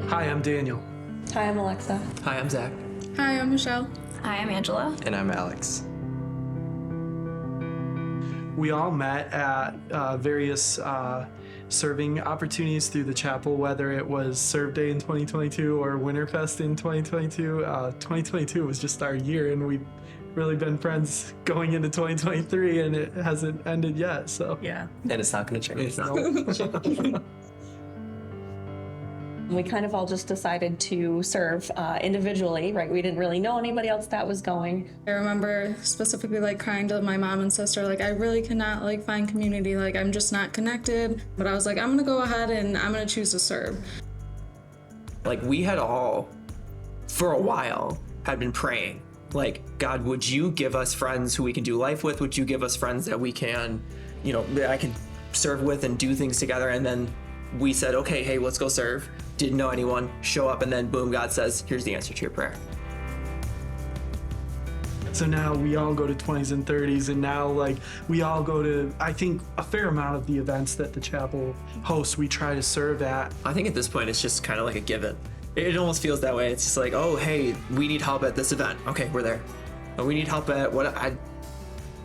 Hi, I'm Daniel. Hi, I'm Alexa. Hi, I'm Zach. Hi, I'm Michelle. Hi, I'm Angela. And I'm Alex. We all met at various serving opportunities through the chapel, whether it was Serve Day in 2022 or Winterfest in 2022. 2022 was just our year, and we've really been friends going into 2023, and it hasn't ended yet. So Yeah. And it's not going to change. It's not. We kind of all just decided to serve individually, right? We didn't really know anybody else that was going. I remember specifically crying to my mom and sister, I really cannot find community, I'm just not connected. But I was like, I'm gonna go ahead and I'm gonna choose to serve. We had all, for a while, had been praying. God, would you give us friends who we can do life with? Would you give us friends that we can, that I can serve with and do things together? And then we said, okay, hey, let's go serve. Didn't know anyone, show up, and then boom, God says, here's the answer to your prayer. So now we all go to 20s and 30s, and now we all go to, I think, a fair amount of the events that the chapel hosts, we try to serve at. I think at this point, it's just kind of like a given. It almost feels that way. It's just oh, hey, we need help at this event. Okay, we're there. Oh, we need help at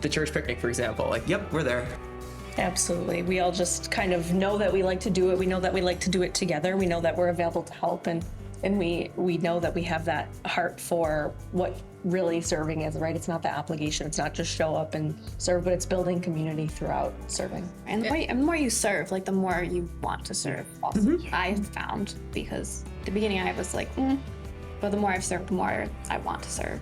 the church picnic, for example. Yep, we're there. Absolutely. We all just kind of know that we like to do it. We know that we like to do it together. We know that we're available to help, and we know that we have that heart for what really serving is, right? It's not the obligation. It's not just show up and serve, but it's building community throughout serving. And the more you serve, the more you want to serve also. I found, because at the beginning I was but the more I've served, the more I want to serve.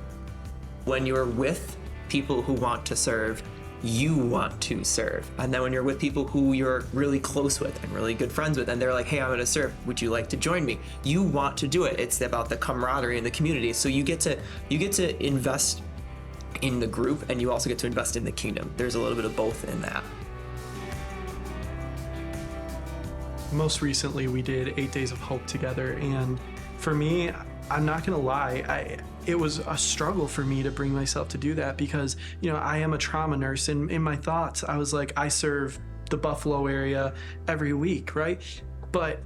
When you're with people who want to serve, you want to serve. And then when you're with people who you're really close with and really good friends with, and they're like, hey, I'm gonna serve, would you like to join me? You want to do it. It's about the camaraderie in the community. So you get to invest in the group, and you also get to invest in the kingdom. There's a little bit of both in that. Most recently, we did 8 Days of Hope together, and for me, I'm not gonna lie, it was a struggle for me to bring myself to do that because, I am a trauma nurse, and in my thoughts, I was I serve the Buffalo area every week, right? But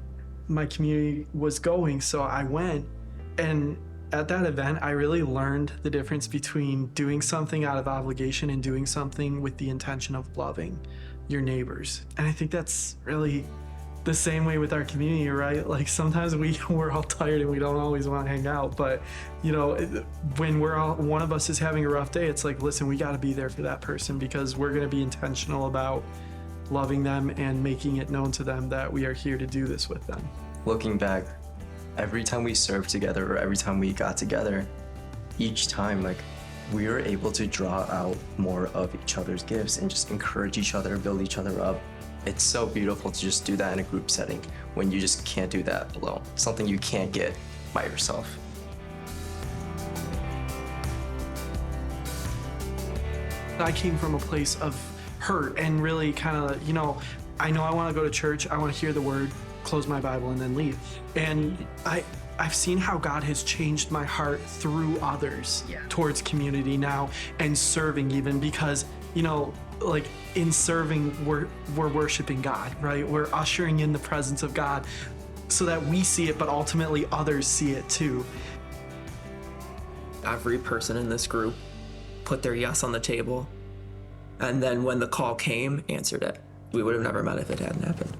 my community was going, so I went, and at that event, I really learned the difference between doing something out of obligation and doing something with the intention of loving your neighbors. And I think that's really the same way with our community, right? Sometimes we're all tired and we don't always want to hang out, but when one of us is having a rough day, it's listen, we got to be there for that person because we're going to be intentional about loving them and making it known to them that we are here to do this with them. Looking back, every time we served together or every time we got together, each time we were able to draw out more of each other's gifts and just encourage each other, build each other up. It's so beautiful to just do that in a group setting when you just can't do that alone. Something you can't get by yourself. I came from a place of hurt and really kind of, I know I want to go to church, I want to hear the word, close my Bible, and then leave. And I've seen how God has changed my heart through others towards community now and serving even because, in serving, we're worshiping God, right? We're ushering in the presence of God so that we see it, but ultimately others see it too. Every person in this group put their yes on the table, and then when the call came, answered it. We would have never met if it hadn't happened.